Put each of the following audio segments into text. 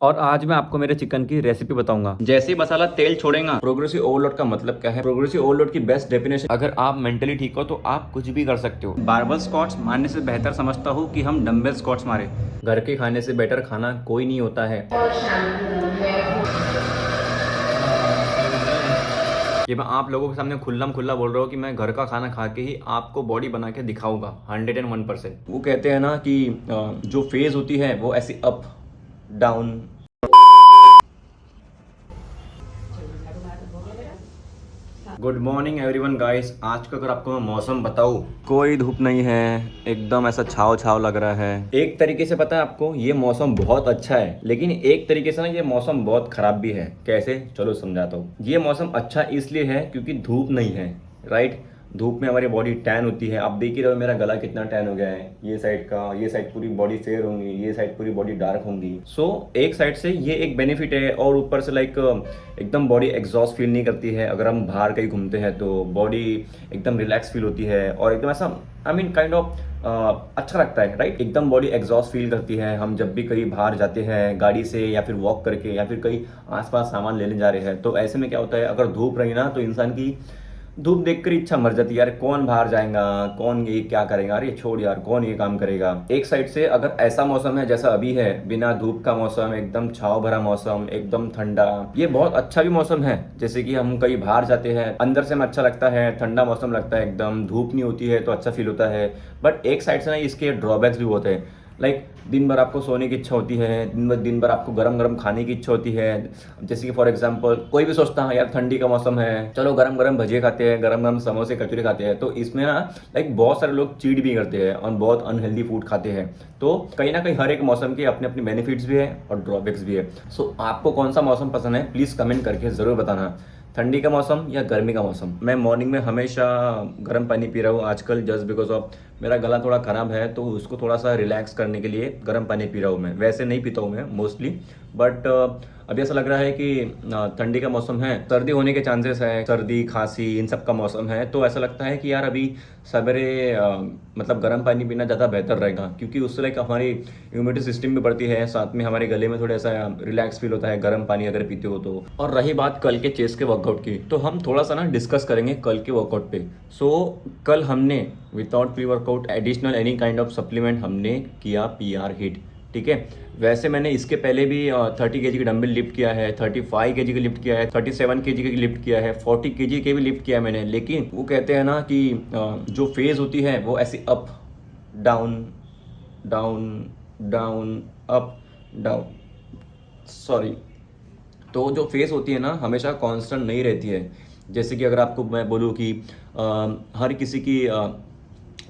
और आज मैं आपको मेरे चिकन की रेसिपी बताऊंगा। जैसे ही मसाला तेल छोड़ेगा, प्रोग्रेसिव ओवरलोड का मतलब क्या है, प्रोग्रेसिव ओवरलोड की बेस्ट डेफिनेशन, अगर आप मेंटली ठीक हो तो आप कुछ भी कर सकते हो। बारबल स्क्वाट्स मारने से बेहतर समझता हूँ कि हम डंबल स्क्वाट्स मारे। घर के खाने से बेटर खाना कोई नहीं होता है। ये मैं आप लोगों के सामने खुल्लम खुल्ला बोल रहा हूँ कि मैं घर का खाना खा के ही आपको बॉडी बना के दिखाऊंगा 101%। वो कहते हैं ना कि जो फेज होती है वो ऐसी up down. Good morning everyone guys. आज का अगर आपको मैं मौसम बताऊँ, कोई धूप नहीं है, एकदम ऐसा छाव छाव लग रहा है। एक तरीके से पता है आपको, ये मौसम बहुत अच्छा है, लेकिन एक तरीके से ना ये मौसम बहुत खराब भी है। कैसे, चलो समझाता हूँ। ये मौसम अच्छा इसलिए है क्योंकि धूप नहीं है, राइट। धूप में हमारी बॉडी टैन होती है। आप देख ही रहे हो मेरा गला कितना टैन हो गया है। ये साइड का, ये साइड पूरी बॉडी फेयर होंगी, ये साइड पूरी बॉडी डार्क होंगी। सो एक साइड से ये एक बेनिफिट है, और ऊपर से लाइक एकदम बॉडी एग्जॉस्ट फील नहीं करती है। अगर हम बाहर कहीं घूमते हैं तो बॉडी एकदम रिलैक्स फील होती है, और एकदम ऐसा आई मीन काइंड ऑफ अच्छा लगता है, राइट। एकदम बॉडी एग्जॉस्ट फील करती है। हम जब भी कहीं बाहर जाते हैं गाड़ी से, या फिर वॉक करके, या फिर कहीं आसपास सामान लेने जा रहे हैं, तो ऐसे में क्या होता है, अगर धूप रही ना तो इंसान की धूप देखकर इच्छा मर जाती है। यार कौन बाहर जाएगा, कौन ये क्या करेगा, अरे छोड़ यार, कौन ये काम करेगा। एक साइड से अगर ऐसा मौसम है जैसा अभी है, बिना धूप का मौसम, एकदम छाव भरा मौसम, एकदम ठंडा, ये बहुत अच्छा भी मौसम है। जैसे कि हम कहीं बाहर जाते हैं, अंदर से हमें अच्छा लगता है, ठंडा मौसम लगता है, एकदम धूप नहीं होती है तो अच्छा फील होता है। बट एक साइड से ना इसके ड्रॉबैक्स भी होते हैं। लाइक दिन भर आपको सोने की इच्छा होती है, दिन भर आपको गरम गरम खाने की इच्छा होती है। जैसे कि फॉर एग्जांपल कोई भी सोचता है यार ठंडी का मौसम है, चलो गरम गरम भजिए खाते हैं, गरम गरम समोसे कचौरी खाते हैं। तो इसमें ना लाइक बहुत सारे लोग चीट भी करते हैं और बहुत अनहेल्दी फूड खाते हैं। तो कहीं ना कहीं हर एक मौसम के अपने अपने बेनिफिट्स भी है और ड्रॉबैक्स भी है। सो आपको कौन सा मौसम पसंद है, प्लीज़ कमेंट करके ज़रूर बताना। ठंडी का मौसम या गर्मी का मौसम। मैं मॉर्निंग में हमेशा गर्म पानी पी रहा हूँ आजकल, जस्ट बिकॉज ऑफ मेरा गला थोड़ा ख़राब है, तो उसको थोड़ा सा रिलैक्स करने के लिए गर्म पानी पी रहा हूँ मैं। वैसे नहीं पीता हूँ मैं मोस्टली, बट अभी ऐसा लग रहा है कि ठंडी का मौसम है, सर्दी होने के चांसेस है, सर्दी खांसी इन सब का मौसम है। तो ऐसा लगता है कि यार अभी सवेरे मतलब गर्म पानी पीना ज़्यादा बेहतर रहेगा, क्योंकि उससे लाइक हमारी इम्यूनिटी सिस्टम भी बढ़ती है, साथ में हमारे गले में थोड़ा सा रिलैक्स फील होता है गर्म पानी अगर पीते हो तो। और रही बात कल के चेस्ट के वर्कआउट की, तो हम थोड़ा सा ना डिस्कस करेंगे कल के वर्कआउट पे। सो कल हमने without pre workout additional any kind of supplement हमने किया PR हिट, ठीक है। वैसे मैंने इसके पहले भी 30 kg की डंबल लिफ्ट किया है, 35 kg की लिफ्ट किया है, 37 kg की लिफ्ट किया है, 40 kg के भी लिफ्ट किया है मैंने। लेकिन वो कहते हैं ना कि जो फेज होती है वो ऐसी up down down down up down, sorry. तो जो फेस होती है ना हमेशा कांस्टेंट नहीं रहती है। जैसे कि अगर आपको मैं बोलूँ कि हर किसी की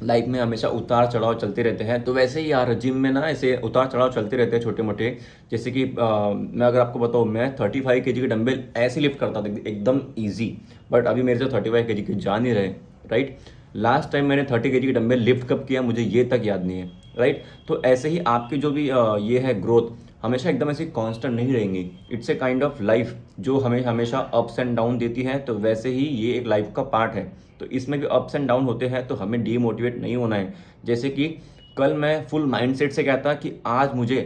लाइफ में हमेशा उतार चढ़ाव चलते रहते हैं, तो वैसे ही यार जिम में ना ऐसे उतार चढ़ाव चलते रहते हैं छोटे मोटे। जैसे कि मैं अगर आपको बताऊँ, मैं 35 kg की डंबल ऐसे लिफ्ट करता था एकदम ईजी, बट अभी मेरे से 35 kg की जा नहीं रहे, राइट। लास्ट टाइम मैंने 30 kg की डंबल लिफ्ट कब किया मुझे ये तक याद नहीं है, राइट। तो ऐसे ही आपकी जो भी ये है ग्रोथ हमेशा एकदम ऐसी कांस्टेंट नहीं रहेंगी। It's a kind of life जो हमें हमेशा अप्स एंड डाउन देती है, तो वैसे ही ये एक लाइफ का पार्ट है। तो इसमें भी अप्स एंड डाउन होते हैं, तो हमें डीमोटिवेट नहीं होना है। जैसे कि कल मैं फुल माइंडसेट से कहता कि आज मुझे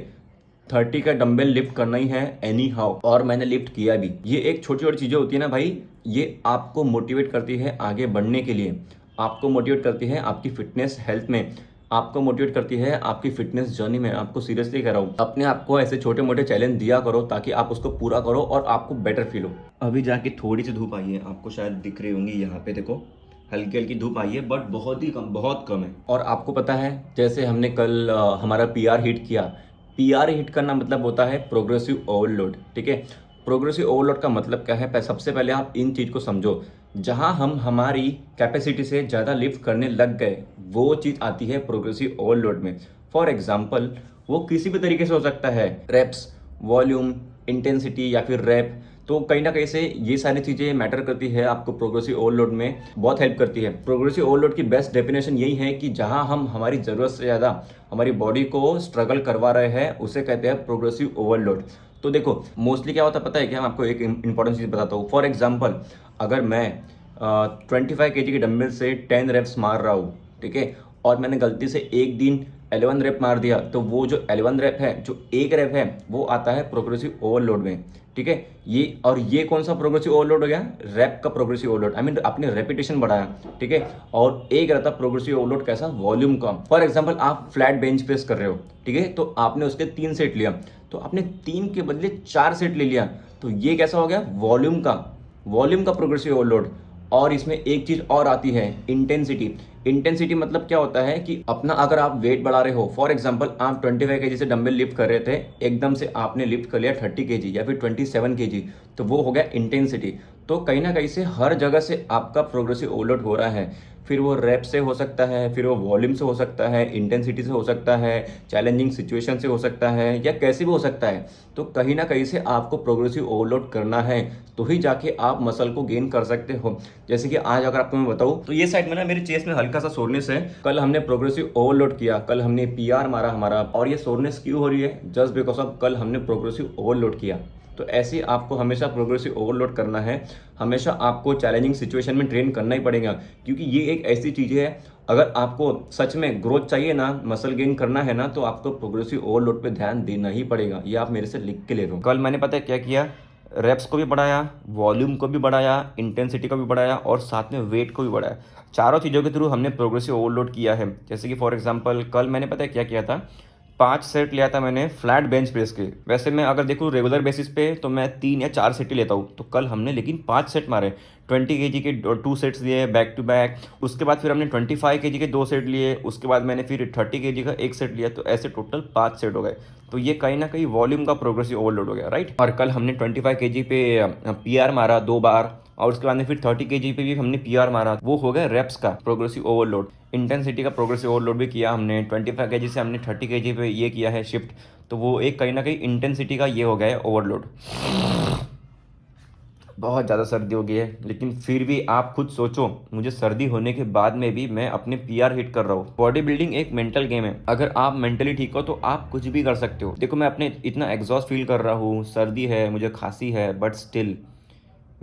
30 का डंबल लिफ्ट करना ही है एनी हाउ, और मैंने लिफ्ट किया भी। ये एक छोटी छोटी चीज़ें होती है ना भाई, ये आपको मोटिवेट करती है आगे बढ़ने के लिए, आपको मोटिवेट करती है आपकी फिटनेस हेल्थ में, आपको मोटिवेट करती है आपकी फिटनेस जर्नी में। आपको सीरियसली कह रहा हूँ, अपने आप को ऐसे छोटे मोटे चैलेंज दिया करो ताकि आप उसको पूरा करो और आपको बेटर फील हो। अभी जाके थोड़ी सी धूप आई है, आपको शायद दिख रही होंगी, यहाँ पे देखो हल्की हल्की धूप आई है, बट बहुत ही कम, बहुत कम है। और आपको पता है जैसे हमने कल हमारा PR हिट किया। PR हिट करना मतलब होता है प्रोग्रेसिव ओवरलोड, ठीक है। प्रोग्रेसिव ओवरलोड का मतलब क्या है, सबसे पहले आप इन चीज़ को समझो। जहां हम हमारी कैपेसिटी से ज़्यादा लिफ्ट करने लग गए, वो चीज़ आती है प्रोग्रेसिव ओवरलोड में। फॉर एग्जाम्पल वो किसी भी तरीके से हो सकता है, रेप्स, वॉल्यूम, इंटेंसिटी या फिर रैप। तो कहीं ना कहीं से ये सारी चीज़ें मैटर करती है, आपको प्रोग्रेसिव ओवरलोड में बहुत हेल्प करती है। प्रोग्रेसिव ओवरलोड की बेस्ट डेफिनेशन यही है कि जहां हम हमारी ज़रूरत से ज़्यादा हमारी बॉडी को स्ट्रगल करवा रहे हैं, उसे कहते हैं प्रोग्रेसिव ओवरलोड। तो देखो मोस्टली क्या होता है पता है क्या, मैं आपको एक इंपॉर्टेंट चीज़ बताता हूँ। फॉर एग्जाम्पल अगर मैं 25 kg की डंबल से 10 रेप्स मार रहा हूँ, ठीक है, और मैंने गलती से एक दिन 11 रैप मार दिया तो वो जो 11 रैप है, जो एक रैप है, वो आता है प्रोग्रेसिव ओवरलोड में। ठीक है, ये कौन सा प्रोग्रेसिव ओवरलोड हो गया? रैप का प्रोग्रेसिव ओवरलोड, आई मीन आपने रेपिटेशन बढ़ाया। ठीक है, और एक रहता प्रोग्रेसिव ओवरलोड कैसा? वॉल्यूम का। फॉर एग्जांपल आप फ्लैट बेंच प्रेस कर रहे हो, ठीक है, तो आपने उसके 3 सेट लिया, तो आपने 3 के बदले 4 सेट ले लिया, तो ये कैसा हो गया? वॉल्यूम का प्रोग्रेसिव ओवरलोड। और इसमें एक चीज और आती है, इंटेंसिटी। इंटेंसिटी मतलब क्या होता है कि अपना अगर आप वेट बढ़ा रहे हो, फॉर एग्जांपल आप 25 केजी से डंबल लिफ्ट कर रहे थे, एकदम से आपने लिफ्ट कर लिया 30 केजी या फिर 27 केजी, तो वो हो गया इंटेंसिटी। तो कहीं ना कहीं से हर जगह से आपका प्रोग्रेसिव ओवरलोड हो रहा है। फिर वो रैप से हो सकता है, फिर वो वॉल्यूम से हो सकता है, इंटेंसिटी से हो सकता है, चैलेंजिंग सिचुएशन से हो सकता है, या कैसे भी हो सकता है। तो कहीं ना कहीं से आपको प्रोग्रेसिव ओवरलोड करना है, तो ही जाके आप मसल को गेन कर सकते हो। जैसे कि आज अगर आपको मैं बताऊं, तो ये साइड में ना मेरे चेस्ट में हल्का सा सोरनेस है। कल हमने प्रोग्रेसिव ओवरलोड किया, कल हमने पीआर मारा हमारा, और ये सोरनेस क्यों हो रही है? जस्ट बिकॉज ऑफ कल हमने प्रोग्रेसिव ओवरलोड किया। तो ऐसे आपको हमेशा प्रोग्रेसिव ओवरलोड करना है, हमेशा आपको चैलेंजिंग सिचुएशन में ट्रेन करना ही पड़ेगा, क्योंकि ये एक ऐसी चीज़ है, अगर आपको सच में ग्रोथ चाहिए ना, मसल गेन करना है ना, तो आपको प्रोग्रेसिव ओवरलोड पे ध्यान देना ही पड़ेगा। ये आप मेरे से लिख के ले लो। कल मैंने पता है क्या किया? रेप्स को भी बढ़ाया, वॉल्यूम को भी बढ़ाया, इंटेंसिटी को भी बढ़ाया, और साथ में वेट को भी बढ़ाया। चारों चीज़ों के थ्रू हमने प्रोग्रेसिव ओवरलोड किया है। जैसे कि फॉर एग्जांपल कल मैंने पता है क्या किया था? 5 सेट लिया था मैंने फ्लैट बेंच प्रेस के। वैसे मैं अगर देखूँ रेगुलर बेसिस पे तो मैं 3 या 4 सेट ही लेता हूँ, तो कल हमने लेकिन 5 सेट मारे। 20 केजी के 2 सेट्स लिए बैक टू बैक, उसके बाद फिर हमने 25 केजी के 2 सेट लिए, उसके बाद मैंने फिर 30 केजी का 1 सेट लिया, तो ऐसे टोटल 5 सेट हो गए। तो ये कहीं ना कहीं वॉल्यूम का प्रोग्रेसिव ओवरलोड हो गया, राइट। और कल हमने 25 केजी पे पीआर मारा 2 बार, और उसके बाद में फिर 30 केजी पे भी हमने पीआर मारा, वो हो गया रेप्स का प्रोग्रेसिव ओवरलोड। इंटेंसिटी का प्रोग्रेसिव ओवरलोड भी किया हमने, 25 केजी से हमने 30 केजी पे ये किया है शिफ्ट, तो वो एक कहीं ना कहीं इंटेंसिटी का ये हो गया है ओवरलोड। बहुत ज़्यादा सर्दी हो गई है, लेकिन फिर भी आप खुद सोचो, मुझे सर्दी होने के बाद में भी मैं अपने पीआर हिट कर रहा हूँ। बॉडी बिल्डिंग एक मेंटल गेम है, अगर आप मेंटली ठीक हो तो आप कुछ भी कर सकते हो। देखो मैं अपने इतना एग्जॉस्ट फील कर रहा हूँ, सर्दी है, मुझे खांसी है, बट स्टिल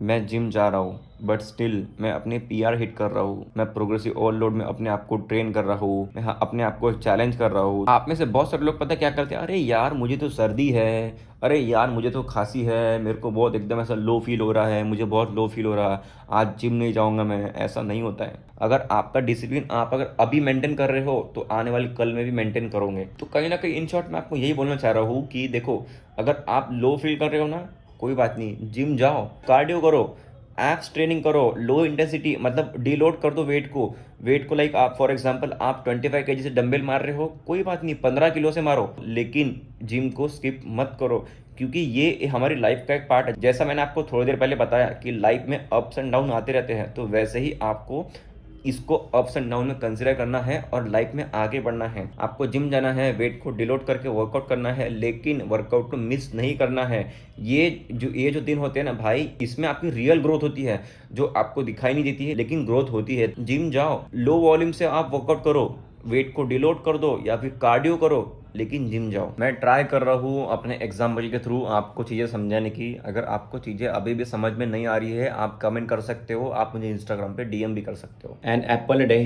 मैं जिम जा रहा हूँ, बट स्टिल मैं अपने पीआर हिट कर रहा हूँ। मैं प्रोग्रेसिव ओवरलोड में अपने आप को ट्रेन कर रहा हूँ, मैं अपने आप को चैलेंज कर रहा हूँ। आप में से बहुत सारे लोग पता क्या करते हैं? अरे यार मुझे तो सर्दी है, अरे यार मुझे तो खांसी है, मेरे को बहुत एकदम ऐसा लो फील हो रहा है, मुझे बहुत लो फील हो रहा है, आज जिम नहीं जाऊँगा मैं। ऐसा नहीं होता है। अगर आपका डिसिप्लिन आप अगर अभी मेंटेन कर रहे हो, तो आने वाले कल में भी मेंटेन करोगे। तो कहीं ना कहीं इन शॉर्ट मैं आपको यही बोलना चाह रहा हूँ कि देखो, अगर आप लो फील कर रहे हो ना, कोई बात नहीं, जिम जाओ, कार्डियो करो, एप्स ट्रेनिंग करो, लो इंटेंसिटी मतलब डीलोड कर दो वेट को लाइक आप फॉर एग्जांपल आप 25 केजी से डंबल मार रहे हो, कोई बात नहीं, 15 किलो से मारो, लेकिन जिम को स्किप मत करो, क्योंकि ये हमारी लाइफ का एक पार्ट है। जैसा मैंने आपको थोड़ी देर पहले बताया कि लाइफ में अप्स एंड डाउन आते रहते हैं, तो वैसे ही आपको इसको अप्स एंड डाउन में कंसिडर करना है और लाइफ में आगे बढ़ना है। आपको जिम जाना है, वेट को डिलोड करके वर्कआउट करना है, लेकिन वर्कआउट को मिस नहीं करना है। ये जो दिन होते हैं ना भाई, इसमें आपकी रियल ग्रोथ होती है, जो आपको दिखाई नहीं देती है, लेकिन ग्रोथ होती है। जिम जाओ, लो वॉल्यूम से आप वर्कआउट करो, वेट को डिलोड कर दो या फिर कार्डियो करो, लेकिन जिम जाओ। मैं ट्राई कर रहा हूँ अपने एग्जाम्पल के थ्रू आपको चीज़ें समझाने की। अगर आपको चीज़ें अभी भी समझ में नहीं आ रही है, आप कमेंट कर सकते हो, आप मुझे इंस्टाग्राम पे डीएम भी कर सकते हो। An apple a day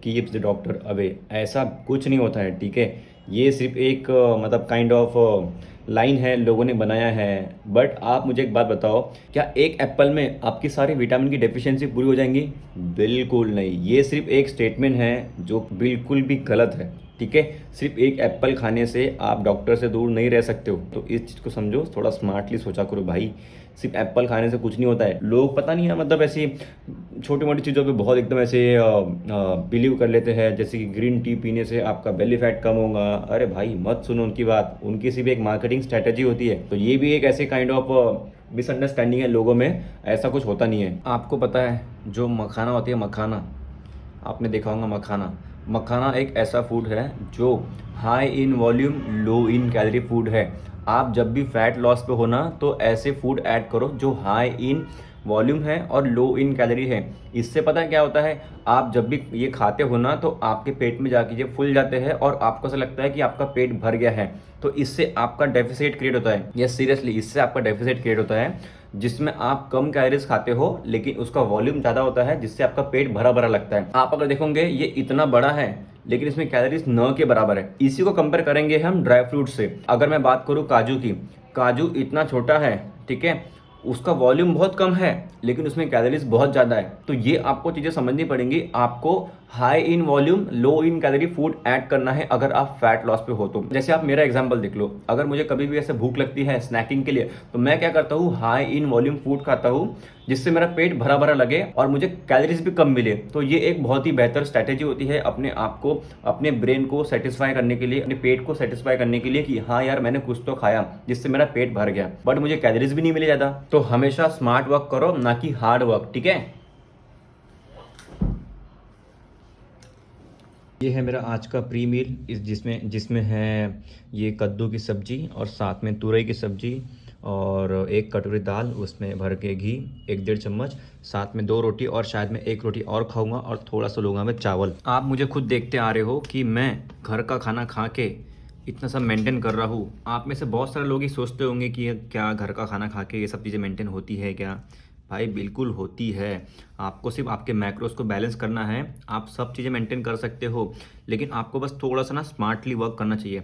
keeps the doctor away, ऐसा कुछ नहीं होता है, ठीक है। ये सिर्फ एक मतलब काइंड ऑफ लाइन है, लोगों ने बनाया है। बट आप मुझे एक बात बताओ, क्या एक एप्पल में आपकी सारी विटामिन की डेफिशिएंसी पूरी हो जाएंगी? बिल्कुल नहीं। ये सिर्फ एक स्टेटमेंट है जो बिल्कुल भी गलत है, ठीक है। सिर्फ एक एप्पल खाने से आप डॉक्टर से दूर नहीं रह सकते हो, तो इस चीज़ को समझो, थोड़ा स्मार्टली सोचा करो भाई। सिर्फ एप्पल खाने से कुछ नहीं होता है। लोग पता नहीं है मतलब ऐसी छोटी मोटी चीज़ों पे बहुत एकदम ऐसे बिलीव कर लेते हैं, जैसे कि ग्रीन टी पीने से आपका बेली फैट कम होगा। अरे भाई मत सुनो उनकी बात, उनकी सिर्फ एक मार्केटिंग स्ट्रैटेजी होती है। तो ये भी एक ऐसे काइंड ऑफ मिसअंडरस्टैंडिंग है लोगों में, ऐसा कुछ होता नहीं है। आपको पता है जो मखाना होती है, मखाना आपने देखा होगा, मखाना एक ऐसा फूड है जो high in volume low in calorie food है। आप जब भी फैट लॉस पे हो ना, तो ऐसे फूड ऐड करो जो हाई इन वॉल्यूम है और लो इन कैलोरी है। इससे पता है क्या होता है, आप जब भी ये खाते हो ना तो आपके पेट में जाके ये फूल जाते हैं और आपको ऐसा लगता है कि आपका पेट भर गया है। तो इससे आपका डेफिसिट क्रिएट होता है। यस सीरियसली, इससे आपका डेफिसिट क्रिएट होता है जिसमें आप कम कैलोरीज खाते हो लेकिन उसका वॉल्यूम ज़्यादा होता है, जिससे आपका पेट भरा भरा लगता है। आप अगर देखोगे ये इतना बड़ा है लेकिन इसमें कैलोरीज न के बराबर है। इसी को कंपेयर करेंगे हम ड्राई फ्रूट से। अगर मैं बात करूँ काजू की, काजू इतना छोटा है, ठीक है, उसका वॉल्यूम बहुत कम है लेकिन उसमें कैलोरीज बहुत ज़्यादा है। तो ये आपको चीज़ें समझनी पड़ेंगी। आपको high in volume low in calorie food add करना है अगर आप फैट लॉस पे हो तो। जैसे आप मेरा एग्जांपल देख लो, अगर मुझे कभी भी ऐसे भूख लगती है स्नैकिंग के लिए तो मैं क्या करता हूँ, हाई इन वॉल्यूम फूड खाता हूँ जिससे मेरा पेट भरा भरा लगे और मुझे कैलोरीज भी कम मिले। तो ये एक बहुत ही बेहतर स्ट्रैटेजी होती है अपने आप को, अपने ब्रेन को सेटिस्फाई करने के लिए, अपने पेट को सेटिस्फाई करने के लिए कि हाँ यार मैंने कुछ तो खाया जिससे मेरा पेट भर गया बट मुझे कैलोरीज भी नहीं मिले ज़्यादा। तो हमेशा स्मार्ट वर्क करो ना कि हार्ड वर्क, ठीक है। ये है मेरा आज का प्री मील, जिसमें है ये कद्दू की सब्जी और साथ में तुरई की सब्जी और एक कटोरी दाल, उसमें भर के घी 1-1.5 चम्मच, साथ में 2 रोटी और शायद मैं 1 रोटी और खाऊंगा और थोड़ा सा लूँगा मैं चावल। आप मुझे खुद देखते आ रहे हो कि मैं घर का खाना खा के इतना सब मेंटेन कर रहा हूँ। आप में से बहुत सारे लोग ही सोचते होंगे कि क्या घर का खाना खा के ये सब चीज़ें मेंटेन होती है क्या? भाई बिल्कुल होती है। आपको सिर्फ आपके मैक्रोस को बैलेंस करना है, आप सब चीज़ें मेंटेन कर सकते हो, लेकिन आपको बस थोड़ा सा ना स्मार्टली वर्क करना चाहिए।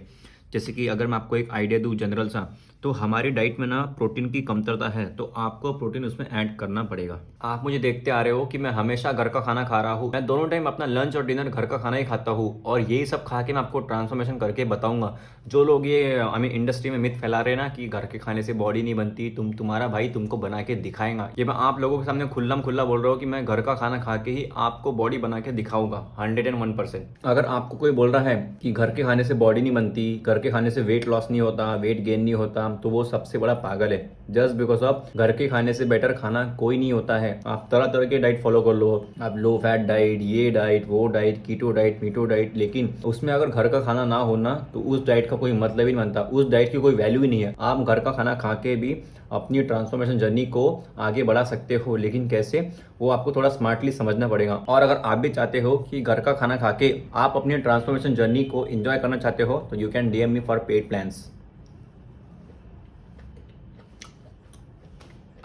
जैसे कि अगर मैं आपको एक आइडिया दूँ जनरल सा, तो हमारी डाइट में ना प्रोटीन की कमतरता है, तो आपको प्रोटीन उसमें ऐड करना पड़ेगा। आप मुझे देखते आ रहे हो कि मैं हमेशा घर का खाना खा रहा हूँ। मैं दोनों टाइम अपना लंच और डिनर घर का खाना ही खाता हूँ और यही सब खा के मैं आपको ट्रांसफॉर्मेशन करके बताऊंगा। जो लोग ये इंडस्ट्री में मिथ फैला रहे हैं ना कि घर के खाने से बॉडी नहीं बनती, तुम्हारा भाई तुमको बना के दिखाएगा। ये मैं आप लोगों के सामने खुल्लम खुल्ला बोल रहा हूँ कि मैं घर का खाना खा के ही आपको बॉडी बना के दिखाऊंगा 101%। अगर आपको कोई बोल रहा है कि घर के खाने से बॉडी नहीं बनती, घर के खाने से वेट लॉस नहीं होता, वेट गेन नहीं होता, तो वो सबसे बड़ा पागल है। जस्ट बिकॉज ऑफ घर के खाने से बेटर खाना कोई नहीं होता है। आप तरह तरह के डाइट फॉलो कर लो, आप लो फैट डाइट, ये डाइट, वो डाइट, कीटो डाइट, मीटो डाइट, लेकिन उसमें अगर घर का खाना ना होना तो उस डाइट का कोई मतलब ही नहीं बनता, उस डाइट की कोई वैल्यू ही नहीं है। आप घर का खाना खा के भी अपनी ट्रांसफॉर्मेशन जर्नी को आगे बढ़ा सकते हो, लेकिन कैसे, वो आपको थोड़ा स्मार्टली समझना पड़ेगा। और अगर आप भी चाहते हो कि घर का खाना खा के आप अपनी ट्रांसफॉर्मेशन जर्नी को एंजॉय करना चाहते हो तो you can DM me for paid plans.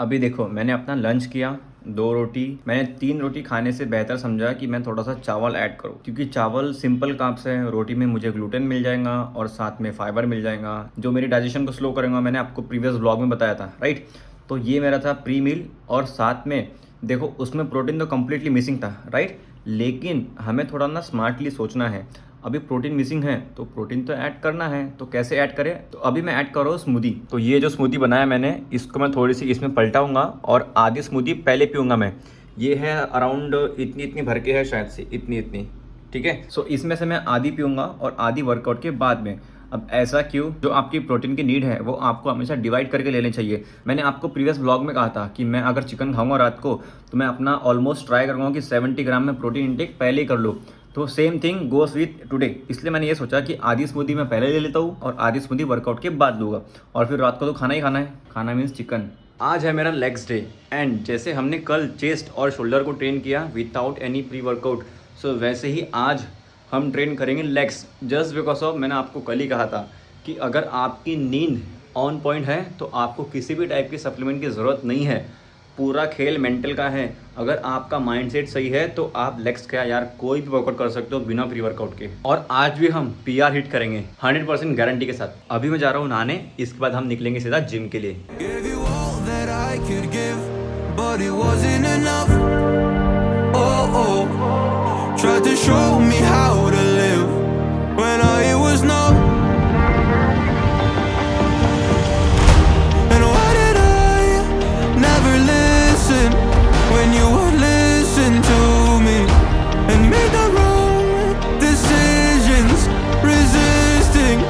अभी देखो मैंने अपना लंच किया 2 रोटी, मैंने 3 रोटी खाने से बेहतर समझा कि मैं थोड़ा सा चावल ऐड करूं, क्योंकि चावल सिंपल कार्ब्स है, रोटी में मुझे ग्लूटेन मिल जाएगा और साथ में फाइबर मिल जाएगा जो मेरी डाइजेशन को स्लो करेगा। मैंने आपको प्रीवियस व्लॉग में बताया था, राइट। तो ये मेरा था प्री मील और साथ में देखो उसमें प्रोटीन तो कम्प्लीटली मिसिंग था, राइट, लेकिन हमें थोड़ा ना स्मार्टली सोचना है। अभी प्रोटीन मिसिंग है तो प्रोटीन तो ऐड करना है, तो कैसे ऐड करें, तो अभी मैं ऐड कर रहा हूँ स्मूदी। तो ये जो स्मूदी बनाया मैंने, इसको मैं थोड़ी सी इसमें पलटाऊंगा और आधी स्मूदी पहले पीऊंगा मैं। ये है अराउंड इतनी भर के है, शायद से इतनी, ठीक है। सो इसमें से मैं आधी पीऊंगा और आधी वर्कआउट के बाद में। अब ऐसा क्यों? जो आपकी प्रोटीन की नीड है वो आपको हमेशा डिवाइड करके लेनी चाहिए। मैंने आपको प्रीवियस ब्लॉग में कहा था कि मैं अगर चिकन खाऊंगा रात को तो मैं अपना ऑलमोस्ट ट्राई करूँगा कि 70 ग्राम में प्रोटीन इंटेक पहले ही कर लूँ। तो same thing goes with today, इसलिए मैंने ये सोचा कि आधी स्मूदी मैं पहले ले लेता हूँ और आधी स्मूदी वर्कआउट के बाद लूँगा, और फिर रात को तो खाना ही खाना है, खाना मीन्स चिकन। आज है मेरा लेग्स डे एंड जैसे हमने कल चेस्ट और शोल्डर को ट्रेन किया विदाउट एनी प्री वर्कआउट, सो वैसे ही आज हम ट्रेन करेंगे लेग्स। जस्ट बिकॉज ऑफ मैंने आपको कल ही कहा था कि अगर आपकी नींद ऑन पॉइंट है तो आपको किसी भी टाइप की सप्लीमेंट की ज़रूरत नहीं है। पूरा खेल मेंटल का है। अगर आपका माइंडसेट सही है तो आप लेग्स क्या यार कोई भी वर्कआउट कर सकते हो बिना प्री वर्कआउट के। और आज भी हम PR हिट करेंगे 100% गारंटी के साथ। अभी मैं जा रहा हूँ नहाने, इसके बाद हम निकलेंगे सीधा जिम के लिए। When you would listen to me and make the wrong decisions, resisting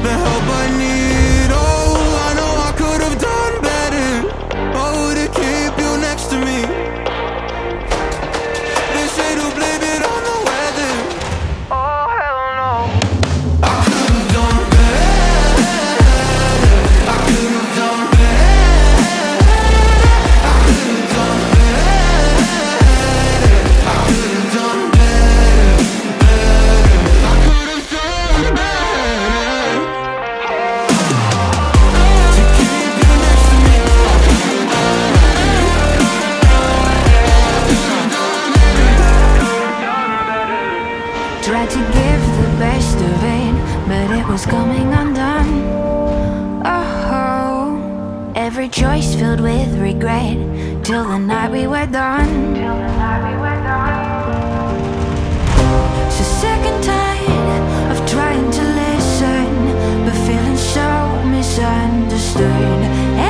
the help I need. Oh, I know I could have done better. Oh, to keep you next to me. They say to blame it on the weather. every choice filled with regret till the night we were done. So sick and tired of trying to listen, but feeling so misunderstood.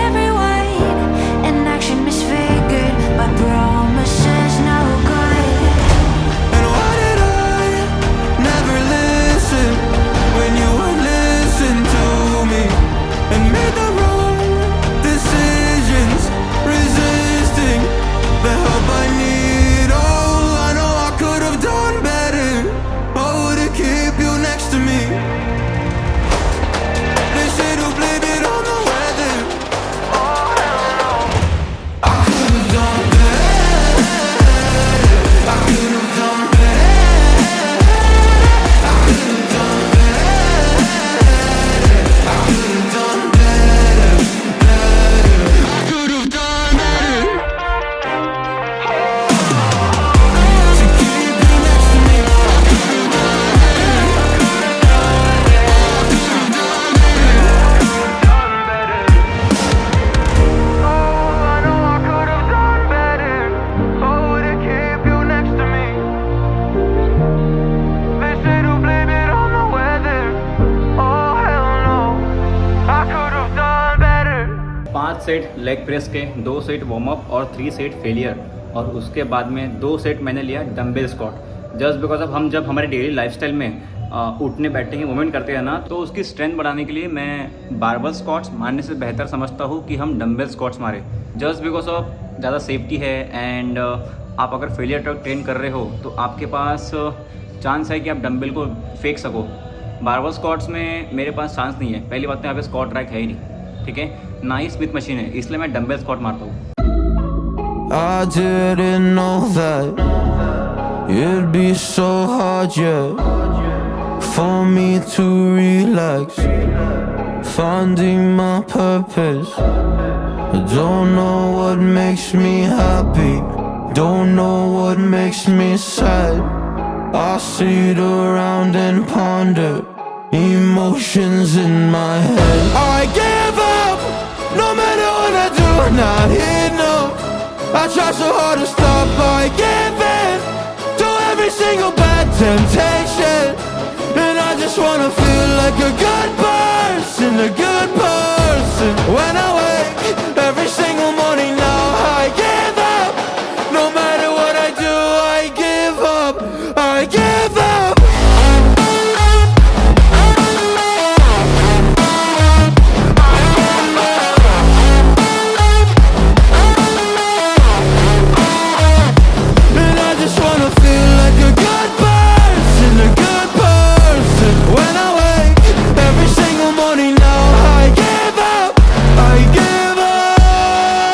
Every word and action misfigured by promises no good. And why did I never listen when you would listen to me and made the wrong decisions, resisting the help I need? Oh, I know I could have done better. Oh, to keep you next to me. They say to blame it on the weather. Oh, hell no. I could have done better. I could have done better. I could have done better. I could have done better. I could have done better. To keep you next to me. I could have done better. I could have done better. Oh, I know I could have done better. Oh, to keep you next to me. They say to blame it on the weather. Oh, hell no. I could have done better. 5 set leg press के, 2 set warm up और 3 set failure, और उसके बाद में 2 set मैंने लिया dumbbell squat. Just because अब हम जब हमारे डेली लाइफस्टाइल में उठने बैठने की मूवमेंट करते हैं ना, तो उसकी स्ट्रेंथ बढ़ाने के लिए मैं बारबल स्क्वाट्स मारने से बेहतर समझता हूँ कि हम डंबल स्क्वाट्स मारें। जस्ट बिकॉज ऑफ ज़्यादा सेफ्टी है, एंड आप अगर फेलियर ट्रक ट्रेन कर रहे हो तो आपके पास चांस है कि आप डंबल को फेंक सको। बारबल स्क्वाट्स में मेरे पास चांस नहीं है। पहली बात तो यहाँ पे स्क्वाट ट्रैक है ही नहीं, ठीक है, ना ही स्मिथ मशीन है, इसलिए मैं डंबल स्क्वाट मारता हूँ। I didn't know that it'd be so hard, yeah, for me to relax, finding my purpose. I don't know what makes me happy, don't know what makes me sad. I sit around and ponder emotions in my head. I give up, no matter what I do, not enough. I try so hard to stop, I give in to every single bad temptation. And I just wanna feel like a good person, a good person. When I wake every single morning now, I give up. No matter what I do, I give up, I give up. And I just wanna feel like a good person, a good person. When I wake every single morning now, I give up, I give up.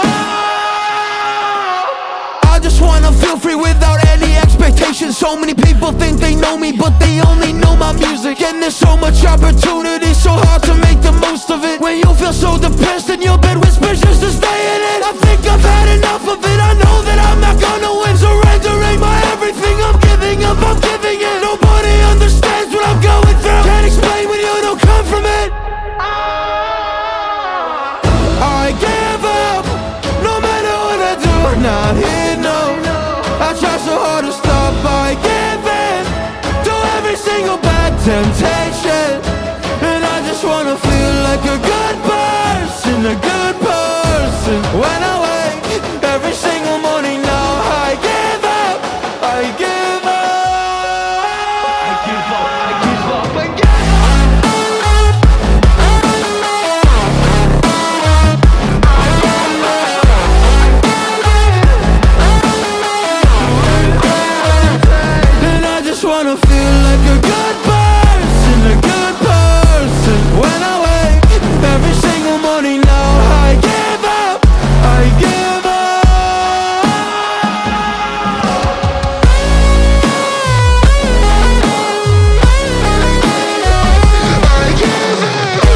I just wanna feel free without any expectations. So many people think they know me, but they only know my music. And there's so much opportunity, so hard to make the most of it. When you feel so depressed and your bed whispers just to stay in it, I think I've had enough of it. I know that I'm not gonna win. Surrendering my everything, I'm giving up, I'm giving in. Nobody understands what I'm going through. Can't explain when you don't come from it. I give up, no matter what I do, not here, no. I try so hard to stop, I give in to every single bad temptation. And I just wanna feel like a good person, a good person. When I wake every single morning now, I give up, I give up. I give up, I give up, I give up. And I just wanna feel like a good person, a good person. When I wake every single morning now, I give up, I give up. I give up.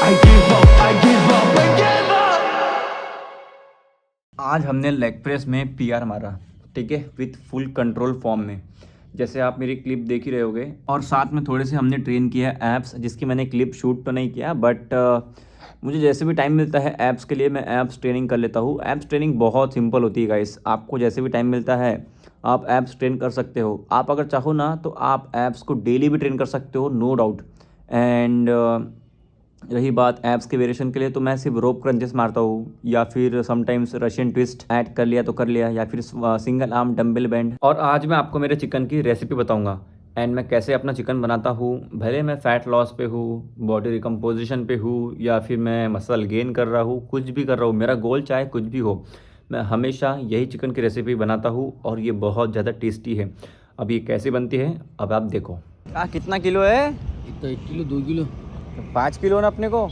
I give up, I give up, I give up. आज हमने leg press में PR मारा, ठीक है, with full control form में। जैसे आप मेरी क्लिप देख ही रहे होगे। और साथ में थोड़े से हमने ट्रेन किया है ऐप्स, जिसकी मैंने क्लिप शूट तो नहीं किया, बट मुझे जैसे भी टाइम मिलता है ऐप्स के लिए मैं ऐप्स ट्रेनिंग कर लेता हूँ। ऐप्स ट्रेनिंग बहुत सिंपल होती है गाइस, आपको जैसे भी टाइम मिलता है आप ऐप्स ट्रेन कर सकते हो। आप अगर चाहो ना तो आप ऐप्स को डेली भी ट्रेन कर सकते हो, नो डाउट। एंड रही बात ऐप्स के वेरिएशन के लिए, तो मैं सिर्फ रोप क्रंचेस मारता हूँ, या फिर समटाइम्स रशियन ट्विस्ट ऐड कर लिया तो कर लिया, या फिर सिंगल आर्म डंबल बैंड। और आज मैं आपको मेरे चिकन की रेसिपी बताऊंगा एंड मैं कैसे अपना चिकन बनाता हूँ। भले मैं फ़ैट लॉस पे हूँ, बॉडी रिकम्पोजिशन पे हूँ, या फिर मैं मसल गेन कर रहा हूँ, कुछ भी कर रहा हूँ, मेरा गोल चाहे कुछ भी हो, मैं हमेशा यही चिकन की रेसिपी बनाता हूँ और ये बहुत ज़्यादा टेस्टी है। अब ये कैसे बनती है अब आप देखो। कितना किलो है? 1 किलो 2 किलो 5 किलो ना अपने को,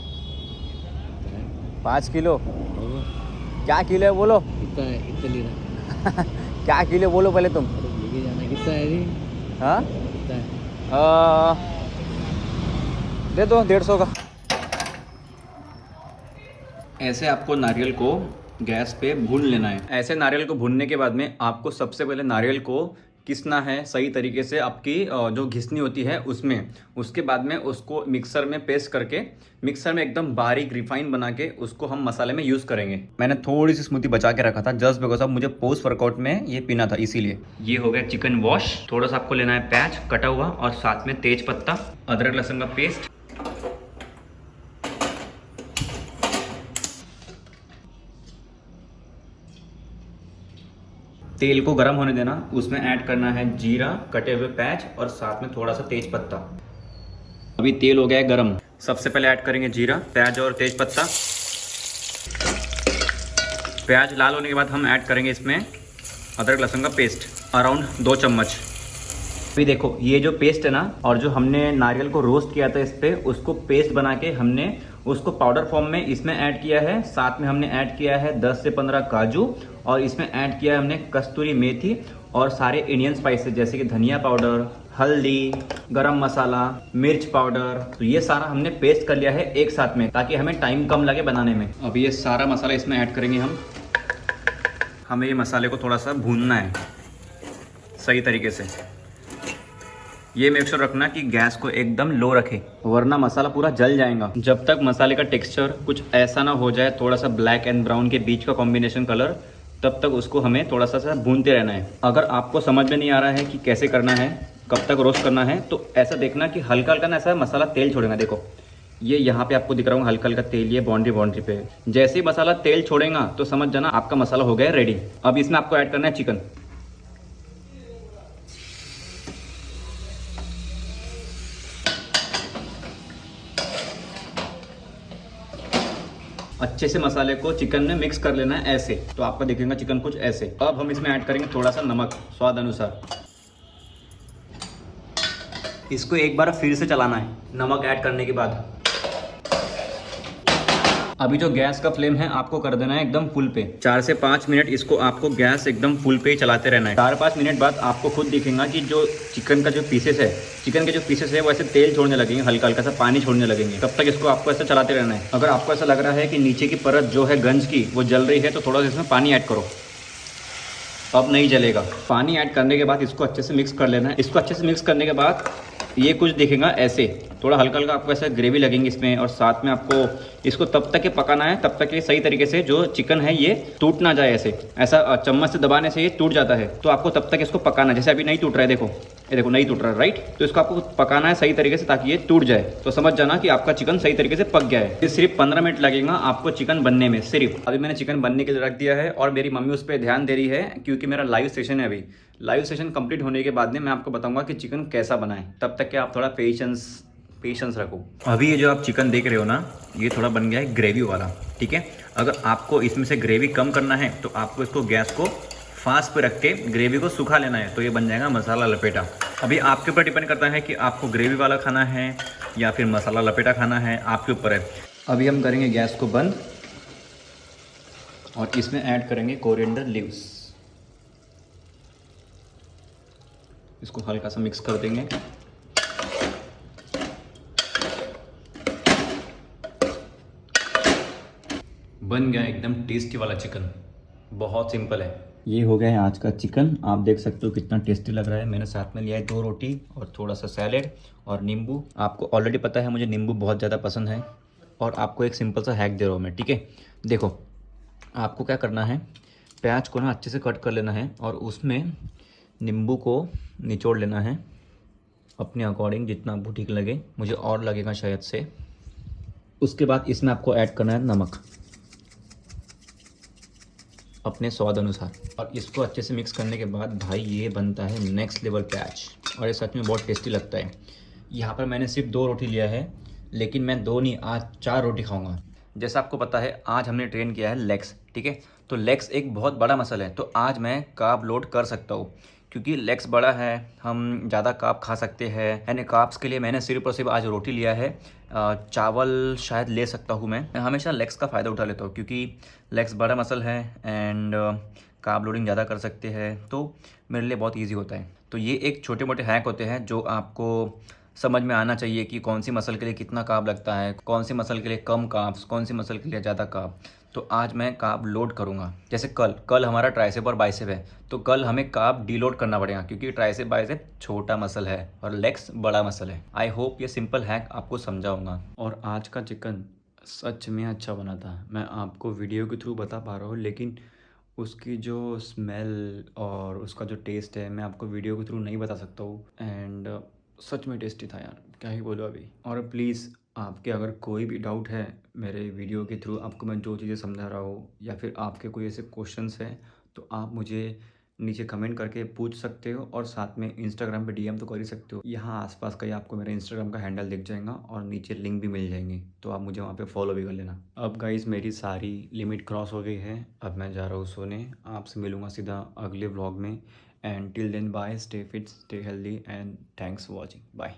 5 किलो। क्या किलो है बोलो? कितना है? कितना लेना? क्या किलो बोलो पहले तुम। लेके जाना कितना है रे? हाँ कितना है? दे दो 150 का। ऐसे आपको नारियल को गैस पे भून लेना है। ऐसे नारियल को भूनने के बाद में आपको सबसे पहले नारियल को घिसना है सही तरीके से, आपकी जो घिसनी होती है उसमें। उसके बाद में उसको मिक्सर में पेस्ट करके, मिक्सर में एकदम बारीक रिफाइन बना के उसको हम मसाले में यूज़ करेंगे। मैंने थोड़ी सी स्मूथी बचा के रखा था जस्ट बिकॉज अब मुझे पोस्ट वर्कआउट में ये पीना था, इसीलिए। ये हो गया चिकन वॉश। थोड़ा सा आपको लेना है प्याज कटा हुआ और साथ में तेज पत्ता, अदरक लहसुन का पेस्ट, तेल को गर्म होने देना। उसमें ऐड करना है जीरा, कटे हुए प्याज और साथ में थोड़ा सा तेज पत्ता। अभी तेल हो गया है गर्म। सबसे पहले ऐड करेंगे जीरा, प्याज और तेज पत्ता। प्याज लाल होने के बाद हम ऐड करेंगे इसमें अदरक लहसुन का पेस्ट, अराउंड 2 चम्मच। अभी देखो ये जो पेस्ट है ना, और जो हमने नारियल को रोस्ट किया था इस पे, उसको पेस्ट बना के हमने उसको पाउडर फॉर्म में इसमें ऐड किया है। साथ में हमने ऐड किया है 10 से 15 काजू, और इसमें ऐड किया है हमने कस्तूरी मेथी और सारे इंडियन स्पाइसेस जैसे कि धनिया पाउडर, हल्दी, गरम मसाला, मिर्च पाउडर। तो ये सारा हमने पेस्ट कर लिया है एक साथ में, ताकि हमें टाइम कम लगे बनाने में। अब ये सारा मसाला इसमें ऐड करेंगे हम। हमें ये मसाले को थोड़ा सा भूनना है सही तरीके से। ये मेक श्योर रखना कि गैस को एकदम लो रखे, वरना मसाला पूरा जल जाएगा। जब तक मसाले का टेक्सचर कुछ ऐसा ना हो जाए, थोड़ा सा ब्लैक एंड ब्राउन के बीच का कॉम्बिनेशन कलर, तब तक उसको हमें थोड़ा सा भूनते रहना है। अगर आपको समझ में नहीं आ रहा है कि कैसे करना है, कब तक रोस्ट करना है, तो ऐसा देखना कि हल्का हल्का ना ऐसा मसाला तेल छोड़ेगा। देखो ये यहाँ पे आपको दिख रहा हूँ हल्का हल्का तेल, ये बाउंड्री पे। जैसे ही मसाला तेल छोड़ेगा तो समझ जाना आपका मसाला हो गया रेडी। अब इसमें आपको ऐड करना है चिकन। अच्छे से मसाले को चिकन में मिक्स कर लेना है ऐसे, तो आपका दिखेगा चिकन कुछ ऐसे। अब हम इसमें ऐड करेंगे थोड़ा सा नमक स्वाद अनुसार। इसको एक बार फिर से चलाना है नमक ऐड करने के बाद। अभी जो गैस का फ्लेम है आपको कर देना है एकदम फुल पे। 4 से 5 मिनट इसको आपको गैस एकदम फुल पे ही चलाते रहना है। 4-5 मिनट बाद आपको खुद दिखेगा कि जो चिकन का जो पीसेस है, चिकन के जो पीसेस है वो ऐसे तेल छोड़ने लगेंगे, हल्का हल्का सा पानी छोड़ने लगेंगे। तब तक इसको आपको ऐसे चलाते रहना है। अगर आपको ऐसा लग रहा है कि नीचे की परत जो है गंज की वो जल रही है, तो थोड़ा सा इसमें पानी ऐड करो, अब नहीं जलेगा। पानी ऐड करने के बाद इसको अच्छे से मिक्स कर लेना है। इसको अच्छे से मिक्स करने के बाद ये कुछ दिखेगा ऐसे, थोड़ा हल्का हल्का आपको ऐसा ग्रेवी लगेंगे इसमें। और साथ में आपको इसको तब तक ये पकाना है, तब तक ये सही तरीके से जो चिकन है ये टूट ना जाए। ऐसा चम्मच से दबाने से ये टूट जाता है, तो आपको तब तक इसको पकाना है। जैसे अभी नहीं टूट रहा है, देखो ये देखो नहीं टूट रहा है, राइट। तो इसको आपको पकाना है सही तरीके से ताकि ये टूट जाए। तो समझ जाना कि आपका चिकन सही तरीके से पक गया है। ये सिर्फ 15 मिनट लगेगा आपको चिकन बनने में सिर्फ। अभी मैंने चिकन बनने के लिए रख दिया है और मेरी मम्मी उस पर ध्यान दे रही है, क्योंकि मेरा लाइव सेशन है अभी। लाइव सेशन कंप्लीट होने के बाद में मैं आपको बताऊंगा कि चिकन कैसा बनाएं। तब तक के आप थोड़ा पेशेंस रखो। अभी ये जो आप चिकन देख रहे हो ना, ये थोड़ा बन गया है ग्रेवी वाला, ठीक है। अगर आपको इसमें से ग्रेवी कम करना है तो आपको इसको गैस को फास्ट पे रख के ग्रेवी को सुखा लेना है, तो ये बन जाएगा मसाला लपेटा। अभी आपके ऊपर डिपेंड करता है कि आपको ग्रेवी वाला खाना है या फिर मसाला लपेटा खाना है, आपके ऊपर है। अभी हम करेंगे गैस को बंद और इसमें ऐड करेंगे कोरिएंडर लीव्स। इसको हल्का सा मिक्स कर देंगे। बन गया एकदम टेस्टी वाला चिकन, बहुत सिंपल है। ये हो गया है आज का चिकन। आप देख सकते हो कितना टेस्टी लग रहा है। मैंने साथ में लिया है 2 रोटी और थोड़ा सा सैलेड और नींबू। आपको ऑलरेडी पता है मुझे नींबू बहुत ज़्यादा पसंद है। और आपको एक सिंपल सा हैक दे रहा हूँ मैं, ठीक है। देखो, आपको क्या करना है, प्याज को ना अच्छे से कट कर लेना है और उसमें नींबू को निचोड़ लेना है अपने अकॉर्डिंग, जितना आपको ठीक लगे। मुझे और लगेगा शायद से। उसके बाद इसमें आपको ऐड करना है नमक अपने स्वाद अनुसार। और इसको अच्छे से मिक्स करने के बाद भाई ये बनता है नेक्स्ट लेवल प्याज, और ये सच में बहुत टेस्टी लगता है। यहाँ पर मैंने सिर्फ 2 रोटी लिया है, लेकिन मैं 2 नहीं आज 4 रोटी खाऊंगा। जैसा आपको पता है आज हमने ट्रेन किया है लेग्स, ठीक है। तो लेग्स एक बहुत बड़ा मसल है, तो आज मैं कार्ब लोड कर सकता हूँ क्योंकि लेग्स बड़ा है, हम ज़्यादा कार्ब खा सकते हैं। यानी कार्ब्स के लिए मैंने सिर्फ और सिर्फ आज रोटी लिया है। चावल शायद ले सकता हूँ। मैं हमेशा लेग्स का फ़ायदा उठा लेता हूँ क्योंकि लेग्स बड़ा मसल है एंड कार्ब लोडिंग ज़्यादा कर सकते हैं, तो मेरे लिए बहुत ईजी होता है। तो ये एक छोटे मोटे हैक होते हैं जो आपको समझ में आना चाहिए कि कौन सी मसल के लिए कितना कार्ब लगता है, कौन सी मसल के लिए कम कार्ब्स, कौन सी मसल के लिए ज़्यादा कार्ब। तो आज मैं कार्ब लोड करूँगा। जैसे कल हमारा ट्राइसेप और बाइसेप है, तो कल हमें कार्ब डीलोड करना पड़ेगा क्योंकि ट्राइसेप बाइसेप छोटा मसल है और लेग्स बड़ा मसल है। आई होप ये सिंपल हैक आपको समझाऊंगा। और आज का चिकन सच में अच्छा बना था। मैं आपको वीडियो के थ्रू बता पा रहा हूँ, लेकिन उसकी जो स्मेल और उसका जो टेस्ट है मैं आपको वीडियो के थ्रू नहीं बता सकता हूँ। एंड सच में टेस्टी था यार, क्या ही बोलो अभी। और प्लीज़ आपके अगर कोई भी डाउट है मेरे वीडियो के थ्रू, आपको मैं जो चीज़ें समझा रहा हूँ, या फिर आपके कोई ऐसे क्वेश्चंस हैं, तो आप मुझे नीचे कमेंट करके पूछ सकते हो। और साथ में इंस्टाग्राम पे डीएम तो कर ही सकते हो। यहाँ आसपास का ही आपको मेरा इंस्टाग्राम का हैंडल दिख जाएगा और नीचे लिंक भी मिल जाएंगे, तो आप मुझे वहाँ पे फॉलो भी कर लेना। अब गाइस मेरी सारी लिमिट क्रॉस हो गई है, अब मैं जा रहा हूँ सोने। आपसे मिलूँगा सीधा अगले व्लॉग में। And till then bye, stay fit, stay healthy and thanks for watching, bye.